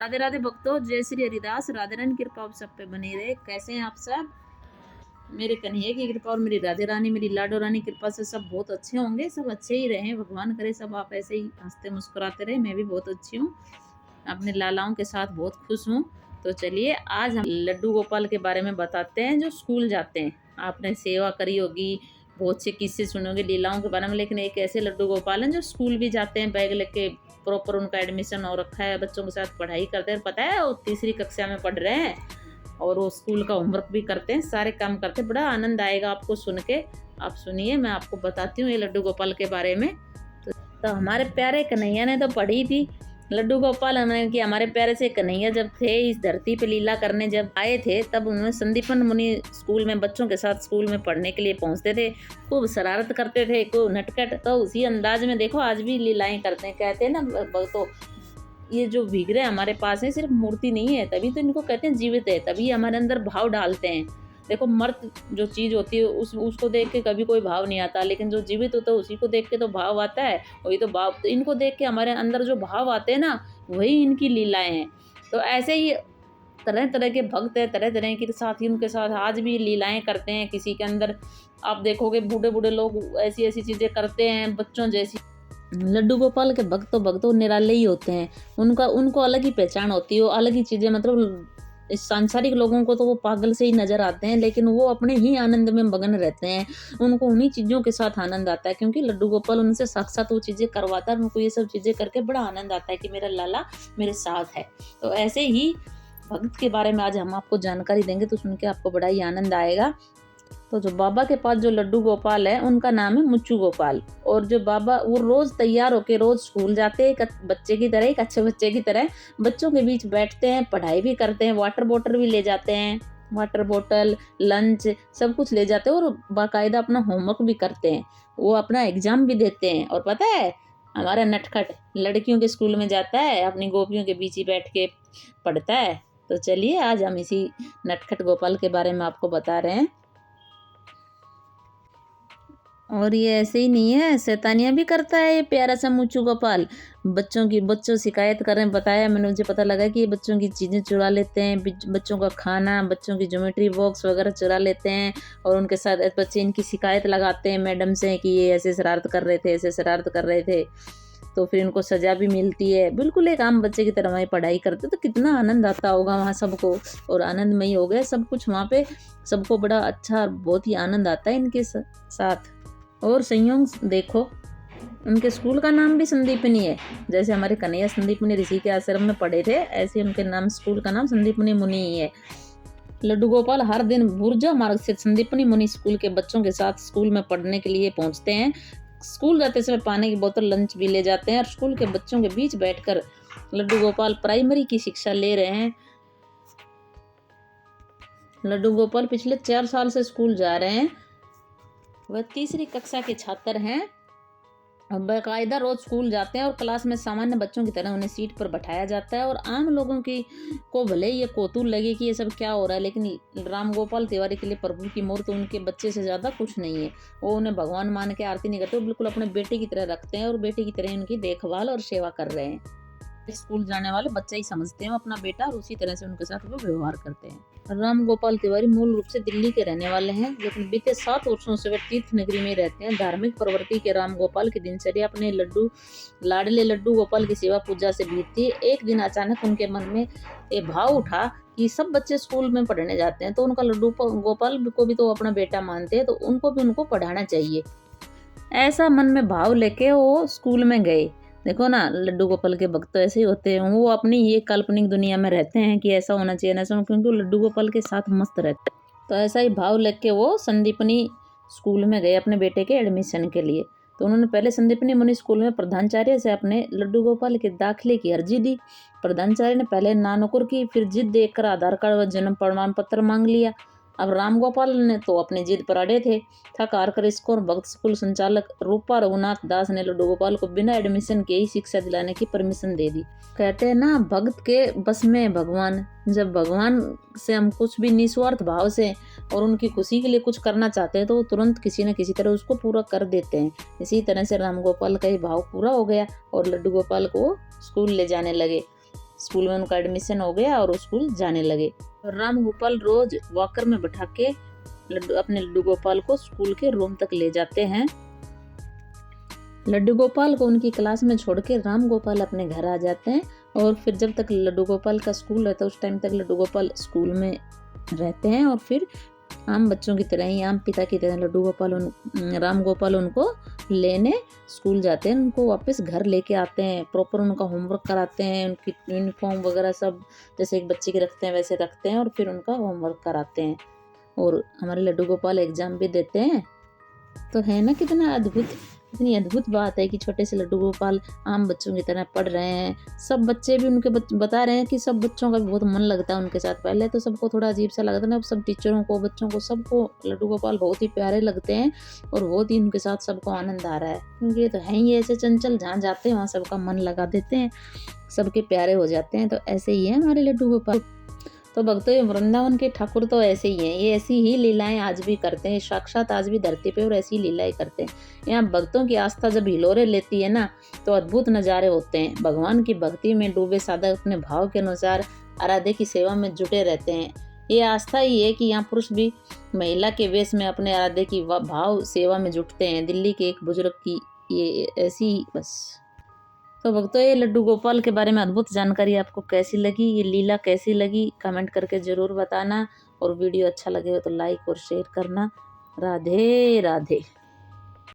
राधे राधे भक्तों, जय श्री हरिदास। राधे रानी की कृपा आप सब पे बनी रहे। कैसे हैं आप सब? मेरे कन्हैया की कृपा और मेरी राधे रानी, मेरी लाडो रानी की कृपा से सब बहुत अच्छे होंगे। सब अच्छे ही रहें, भगवान करे सब आप ऐसे ही हंसते मुस्कुराते रहे। मैं भी बहुत अच्छी हूँ, अपने लालाओं के साथ बहुत खुश हूँ। तो चलिए आज हम लड्डू गोपाल के बारे में बताते हैं जो स्कूल जाते हैं। आपने सेवा करी होगी, बहुत से किस्से सुनोगे लीलाओं के बारे में, लेकिन एक ऐसे लड्डू गोपाल हैं जो स्कूल भी जाते हैं, बैग लेके प्रॉपर उनका एडमिशन हो रखा है, बच्चों के साथ पढ़ाई करते हैं। पता है वो तीसरी कक्षा में पढ़ रहे हैं और वो स्कूल का होमवर्क भी करते हैं, सारे काम करते हैं। बड़ा आनंद आएगा आपको सुन के। आप सुनिए, मैं आपको बताती हूँ ये लड्डू गोपाल के बारे में। तो हमारे प्यारे कन्हैया ने तो पढ़ी थी लड्डू गोपाल। हमने कि हमारे प्यारे से कन्हैया जब थे इस धरती पे लीला करने जब आए थे, तब उन्होंने संदीपन मुनि स्कूल में बच्चों के साथ स्कूल में पढ़ने के लिए पहुंचते थे। खूब शरारत करते थे, खूब नटखट। तो उसी अंदाज में देखो आज भी लीलाएं करते हैं। कहते हैं ना तो ये जो भीग रहे हमारे पास है सिर्फ मूर्ति नहीं है, तभी तो इनको कहते हैं जीवित है, तभी हमारे अंदर भाव डालते हैं। देखो मर्त जो चीज होती है उसको देख के कभी कोई भाव नहीं आता, लेकिन जो जीवित होता है उसी को देख के तो भाव आता है। वही तो भाव, तो इनको देख के हमारे अंदर जो भाव आते हैं ना, वही इनकी लीलाएं हैं। तो ऐसे ही तरह तरह के भक्त है, तरह तरह के साथी उनके साथ आज भी लीलाएं करते हैं। किसी के अंदर आप देखोगे बूढ़े बूढ़े लोग ऐसी ऐसी चीजें करते हैं बच्चों जैसी। लड्डू गोपाल के भक्त निराले ही होते हैं। उनका उनको अलग ही पहचान होती है, वो अलग ही चीजें, मतलब इस सांसारिक लोगों को तो वो पागल से ही नजर आते हैं, लेकिन वो अपने ही आनंद में मगन रहते हैं। उनको उन्हीं चीजों के साथ आनंद आता है, क्योंकि लड्डू गोपाल उनसे साक्षात वो चीजें करवाता है। उनको ये सब चीजें करके बड़ा आनंद आता है कि मेरा लाला मेरे साथ है। तो ऐसे ही भक्त के बारे में आज हम आपको जानकारी देंगे, तो सुन के आपको बड़ा ही आनंद आएगा। तो जो बाबा के पास जो लड्डू गोपाल है उनका नाम है मुच्चू गोपाल। और जो बाबा वो रोज तैयार होके रोज स्कूल जाते हैं, एक बच्चे की तरह, एक अच्छे बच्चे की तरह बच्चों के बीच बैठते हैं, पढ़ाई भी करते हैं, वाटर बोतल भी ले जाते हैं, वाटर बोतल लंच सब कुछ ले जाते हैं, और बाकायदा अपना होमवर्क भी करते हैं। वो अपना एग्जाम भी देते हैं। और पता है हमारा नटखट लड़कियों के स्कूल में जाता है, अपनी गोपियों के बीच ही बैठ के पढ़ता है। तो चलिए आज हम इसी नटखट गोपाल के बारे में आपको बता रहे हैं। और ये ऐसे ही नहीं है, शैतानियाँ भी करता है ये प्यारा सा मुच्चू गोपाल। बच्चों शिकायत कर रहे हैं, बताया मैंने, मुझे पता लगा कि ये बच्चों की चीज़ें चुरा लेते हैं, बच्चों का खाना, बच्चों की ज्योमेट्री बॉक्स वगैरह चुरा लेते हैं। और उनके साथ बच्चे इनकी शिकायत लगाते हैं मैडम से कि ये ऐसे शरारत कर रहे थे, ऐसे शरारत कर रहे थे। तो फिर इनको सजा भी मिलती है। बिल्कुल एक आम बच्चे की तरह वहीं पढ़ाई करते, तो कितना आनंद आता होगा वहाँ सबको, और आनंदमयी हो गया सब कुछ वहाँ पे। सबको बड़ा अच्छा बहुत ही आनंद आता है इनके साथ। और संयोग देखो उनके स्कूल का नाम भी संदीपनी है। जैसे हमारे कन्हैया संदीपनी ऋषि के आश्रम में पढ़े थे, ऐसे उनके नाम स्कूल का नाम संदीपनी मुनि ही है। लड्डू गोपाल हर दिन ऊर्जा मार्ग से संदीपनी मुनि स्कूल के बच्चों के साथ स्कूल में पढ़ने के लिए पहुंचते हैं। स्कूल जाते समय पानी की बोतल लंच भी ले जाते हैं, और स्कूल के बच्चों के बीच बैठकर लड्डू गोपाल प्राइमरी की शिक्षा ले रहे हैं। लड्डू गोपाल पिछले 4 साल से स्कूल जा रहे हैं। वह तीसरी कक्षा के छात्र हैं और बाकायदा रोज स्कूल जाते हैं, और क्लास में सामान्य बच्चों की तरह उन्हें सीट पर बैठाया जाता है। और आम लोगों की को भले ही ये कौतूहल लगे कि ये सब क्या हो रहा है, लेकिन राम गोपाल तिवारी के लिए प्रभु की मूर्त उनके बच्चे से ज़्यादा कुछ नहीं है। वो उन्हें भगवान मान के आरती नहीं करते, वो बिल्कुल अपने बेटे की तरह रखते हैं, और बेटे की तरह उनकी देखभाल और सेवा कर रहे हैं। स्कूल जाने वाले बच्चा ही समझते हैं अपना बेटा, और उसी तरह से उनके साथ वो व्यवहार करते हैं। राम गोपाल तिवारी मूल रूप से दिल्ली के रहने वाले हैं, लेकिन बीते 7 वर्षों से वे तीर्थ नगरी में रहते हैं। धार्मिक प्रवृत्ति के राम गोपाल की दिनचर्या अपने लाडले लड्डू गोपाल की सेवा पूजा से बीतती है। एक दिन अचानक उनके मन में ये भाव उठा कि सब बच्चे स्कूल में पढ़ने जाते हैं, तो उनका लड्डू गोपाल को भी तो अपना बेटा मानते हैं, तो उनको भी उनको पढ़ाना चाहिए। ऐसा मन में भाव लेके वो स्कूल में गए। देखो ना लड्डू गोपाल के भक्त तो ऐसे ही होते हैं, वो अपनी ये काल्पनिक दुनिया में रहते हैं कि ऐसा होना चाहिए, ऐसा, क्योंकि वो लड्डू गोपाल के साथ मस्त रहते हैं। तो ऐसा ही भाव लेके वो संदीपनी स्कूल में गए अपने बेटे के एडमिशन के लिए। तो उन्होंने पहले संदीपनी मुनि स्कूल में प्रधानाचार्य से अपने लड्डू गोपाल के दाखिले की अर्जी दी। प्रधानाचार्य ने पहले नानुकुर की, फिर जिद देखकर आधार कार्ड व जन्म प्रमाण पत्र मांग लिया। अब राम गोपाल ने तो अपनी जिद पर अड़े थे। थक हार कर इसको और भक्त स्कूल संचालक रूपा रघुनाथ दास ने लड्डू गोपाल को बिना एडमिशन के ही शिक्षा दिलाने की परमिशन दे दी। कहते हैं ना भक्त के बस में भगवान। जब भगवान से हम कुछ भी निस्वार्थ भाव से और उनकी खुशी के लिए कुछ करना चाहते हैं, तो वो तुरंत किसी न किसी तरह उसको पूरा कर देते हैं। इसी तरह से राम गोपाल का ही भाव पूरा हो गया और लड्डू गोपाल को स्कूल ले जाने लगे। स्कूल में उनका एडमिशन हो गया और वो स्कूल जाने लगे। राम गोपाल रोज वॉकर में बैठा के अपने लड्डू गोपाल को स्कूल के रूम तक ले जाते हैं। लड्डू गोपाल को उनकी क्लास में छोड़ के राम गोपाल अपने घर आ जाते हैं और फिर जब तक लड्डू गोपाल का स्कूल रहता है उस टाइम तक लड्डू गोपाल स्कूल में रहते हैं और फिर आम बच्चों की तरह ही, आम पिता की तरह राम गोपाल उनको लेने स्कूल जाते हैं, उनको वापस घर लेके आते हैं, प्रॉपर उनका होमवर्क कराते हैं, उनकी यूनिफॉर्म वगैरह सब जैसे एक बच्चे के रखते हैं वैसे रखते हैं और फिर उनका होमवर्क कराते हैं और हमारे लड्डू गोपाल एग्ज़ाम भी देते हैं। तो है ना कितना अद्भुत, इतनी अद्भुत बात है कि छोटे से लड्डू गोपाल आम बच्चों की तरह पढ़ रहे हैं। सब बच्चे भी उनके बता रहे हैं कि सब बच्चों का भी बहुत मन लगता है उनके साथ। पहले तो सबको थोड़ा अजीब सा लगता था, अब सब टीचरों को, बच्चों को, सबको लड्डू गोपाल बहुत ही प्यारे लगते हैं और बहुत ही उनके साथ सबको आनंद आ रहा है, क्योंकि ये तो है ही ऐसे चंचल, जहाँ जाते हैं वहाँ सबका मन लगा देते हैं, सबके प्यारे हो जाते हैं। तो ऐसे ही है हमारे लड्डू गोपाल। तो भक्तों ये वृंदावन के ठाकुर तो ऐसे ही हैं, ये ऐसी ही लीलाएं आज भी करते हैं, साक्षात आज भी धरती पे और ऐसी लीलाएं करते हैं। यहाँ भक्तों की आस्था जब हिलोरे लेती है ना तो अद्भुत नज़ारे होते हैं। भगवान की भक्ति में डूबे साधक अपने भाव के अनुसार आराध्य की सेवा में जुटे रहते हैं। ये आस्था ही है कि यहाँ पुरुष भी महिला के वेश में अपने आराध्य की भाव सेवा में जुटते हैं। दिल्ली के एक बुजुर्ग की ये ऐसी बस। तो भक्तों ये लड्डू गोपाल के बारे में अद्भुत जानकारी आपको कैसी लगी, ये लीला कैसी लगी, कमेंट करके ज़रूर बताना और वीडियो अच्छा लगे हो तो लाइक और शेयर करना। राधे राधे।